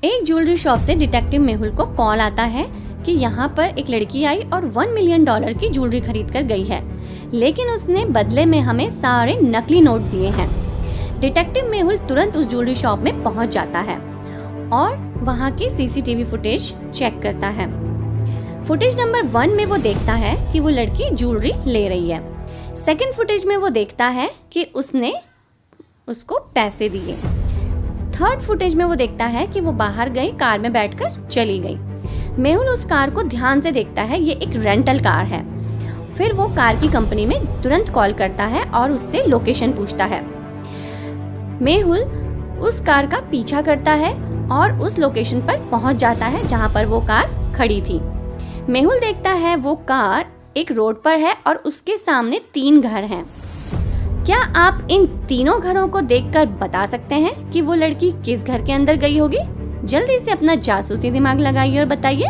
एक jewellery shop से detective Mehul को कॉल आता है कि यहाँ पर एक लड़की आई और $1 मिलियन की ज्वेलरी खरीद कर गई है, लेकिन उसने बदले में हमें सारे नकली नोट दिए हैं। डिटेक्टिव मेहुल तुरंत उस ज्वेलरी शॉप में पहुँच जाता है और वहाँ की सीसीटीवी फुटेज चेक करता है। फुटेज नंबर 1 में वो देखता है कि वो लड़की ज्वेलरी ले रही है। सेकंड फुटेज में वो देखता है कि उसने उसको पैसे दिए। थर्ड फुटेज में वो देखता है कि वो बाहर गई, कार में बैठकर चली गई। मेहुल उस कार को ध्यान से देखता है, ये एक रेंटल कार है। फिर वो कार की कंपनी में तुरंत कॉल करता है और उससे लोकेशन पूछता है। मेहुल उस कार का पीछा करता है और उस लोकेशन पर पहुंच जाता है जहां पर वो कार खड़ी थी। मेहुल देखता है वो कार एक रोड पर है और उसके सामने 3 घर हैं। क्या आप इन तीनों घरों को देखकर बता सकते हैं कि वो लड़की किस घर के अंदर गई होगी? जल्दी से अपना जासूसी दिमाग लगाइए और बताइए।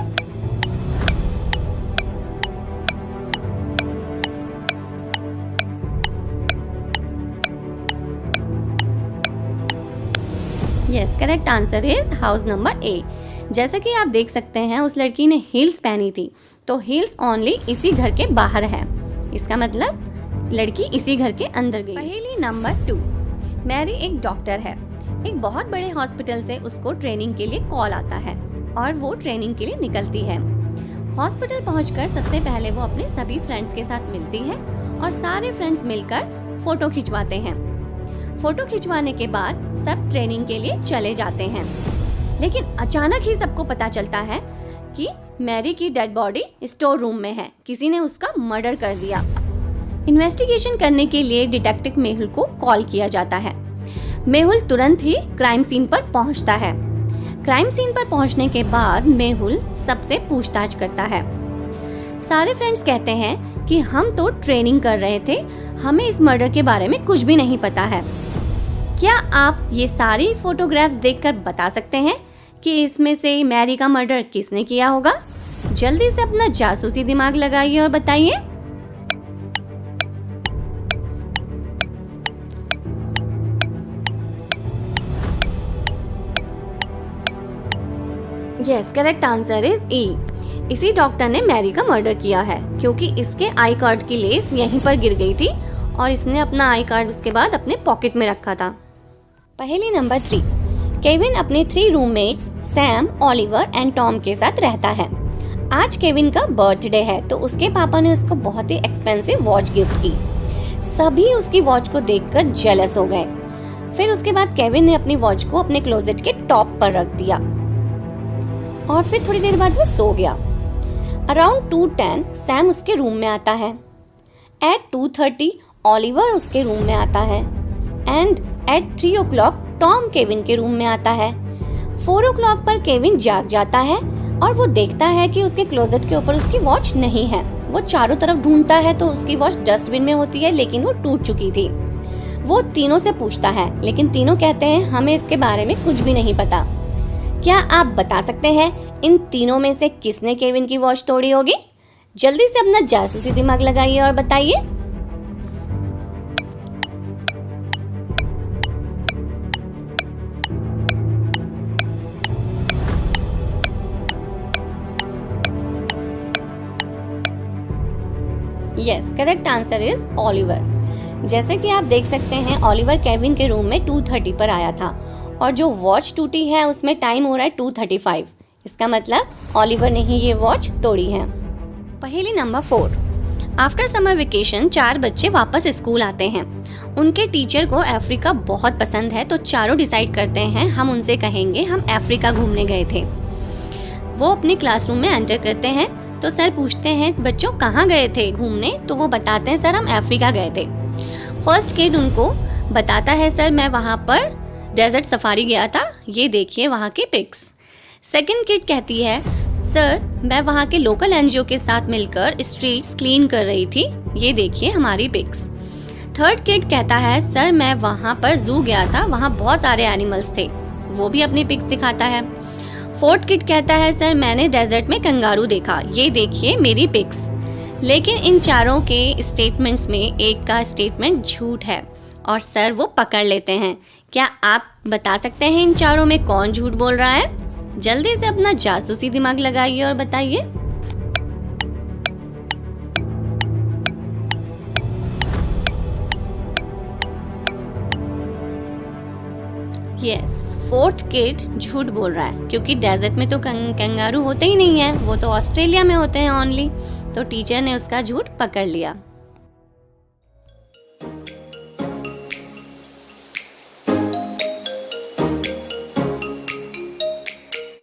Yes, correct answer is house number A. जैसे कि आप देख सकते हैं उस लड़की ने हील्स पहनी थी, तो हील्स ओनली इसी घर के बाहर है। इसका मतलब लड़की इसी घर के अंदर गई। पहेली नंबर 2। मैरी एक डॉक्टर है। एक बहुत बड़े हॉस्पिटल से उसको ट्रेनिंग के लिए कॉल आता है और वो ट्रेनिंग के लिए निकलती है। हॉस्पिटल पहुंचकर सबसे पहले वो अपने सभी फ्रेंड्स के साथ मिलती है और सारे फ्रेंड्स मिलकर फोटो खिंचवाते हैं। फोटो खिंचवाने के बाद सब ट्रेनिंग के लिए चले जाते हैं, लेकिन अचानक ही सबको पता चलता है कि मैरी की डेड बॉडी स्टोर रूम में है। किसी ने उसका मर्डर कर दिया। इन्वेस्टिगेशन करने के लिए डिटेक्टिव मेहुल को कॉल किया जाता है। मेहुल तुरंत ही क्राइम सीन पर पहुंचता है। क्राइम सीन पर पहुंचने के बाद मेहुल सबसे पूछताछ करता है। सारे फ्रेंड्स कहते हैं कि हम तो ट्रेनिंग कर रहे थे, हमें इस मर्डर के बारे में कुछ भी नहीं पता है। क्या आप ये सारी फोटोग्राफ्स देखकर बता सकते हैं कि इसमें से मैरी का मर्डर किसने किया होगा? जल्दी से अपना जासूसी दिमाग लगाइए और बताइए। यस, करेक्ट आंसर इज ई। इसी डॉक्टर ने मैरी का मर्डर किया है क्योंकि इसके आई कार्ड की लेस यहीं पर गिर गई थी और इसने अपना आई कार्ड उसके बाद अपने पॉकेट में रखा था। पहेली नंबर 3। केविन अपने 3 roommates Sam, Oliver and Tom के साथ रहता है। आज केविन का बर्थडे है तो उसके पापा ने उसको बहुत ही एक्सपेंसिव वॉच गिफ्ट की। सभी उसकी वॉच को देखकर जेलस हो गए। फिर उसके बाद केविन ने अपनी वॉच को अपने क्लोजेट के टॉप पर रख दिया और फिर थोड़ी देर बाद वो सो गया। अराउंड 2:10 सैम उसके रूम में आता है। एट 2:30 ऑलिवर उसके रूम में आता है and at 3 o'clock Tom Kevin के रूम में आता है। 4 o'clock पर केविन जाग जाता है और वो देखता है कि उसके क्लोजेट के ऊपर उसकी वॉच नहीं है। वो चारों तरफ ढूंढता है तो उसकी वॉच डस्टबिन में होती है, लेकिन वो टूट चुकी थी। वो तीनों से पूछता है, लेकिन तीनों कहते हैं हमें इसके बारे में कुछ भी नहीं पता। क्या आप बता सकते हैं इन तीनों में से किसने केविन की वॉच तोड़ी होगी? जल्दी से अपना जासूसी दिमाग लगाइए और बताइए। Yes, correct answer is Oliver. जैसे कि आप देख सकते हैं ऑलिवर केविन के रूम में 2:30 पर आया था और जो वॉच टूटी है उसमें टाइम हो रहा है 2:35। इसका मतलब ऑलिवर ने ही ये वॉच तोड़ी है। पहेली नंबर 4। आफ्टर समर वेकेशन 4 बच्चे वापस स्कूल आते हैं। उनके टीचर को अफ्रीका बहुत पसंद है तो चारों डिसाइड करते हैं हम उनसे कहेंगे हम अफ्रीका घूमने गए थे। वो अपने क्लासरूम में एंटर करते हैं तो सर पूछते हैं बच्चों कहाँ गए थे घूमने? तो वो बताते हैं सर हम अफ्रीका गए थे। फर्स्ट किड उनको बताता है सर मैं वहाँ पर डेजर्ट सफारी गया था, ये देखिए वहाँ के पिक्स। सेकंड किड कहती है सर मैं वहाँ के लोकल एनजीओ के साथ मिलकर स्ट्रीट्स क्लीन कर रही थी, ये देखिए हमारी पिक्स। थर्ड किड कहता है सर मैं वहाँ पर जू गया था, वहाँ बहुत सारे एनिमल्स थे, वो भी अपनी पिक्स दिखाता है। फोर्थ किड कहता है सर मैंने डेजर्ट में कंगारू देखा, ये देखिए मेरी पिक्स। लेकिन इन चारों के स्टेटमेंट्स में एक का स्टेटमेंट झूठ है और सर वो पकड़ लेते हैं। क्या आप बता सकते हैं इन चारों में कौन झूठ बोल रहा है? जल्दी से अपना जासूसी दिमाग लगाइए और बताइए। यस, फोर्थ किड झूठ बोल रहा है क्योंकि डेजर्ट में तो कंगारू होते ही नहीं है, वो तो ऑस्ट्रेलिया में होते हैं ओनली। तो टीचर ने उसका झूठ पकड़ लिया।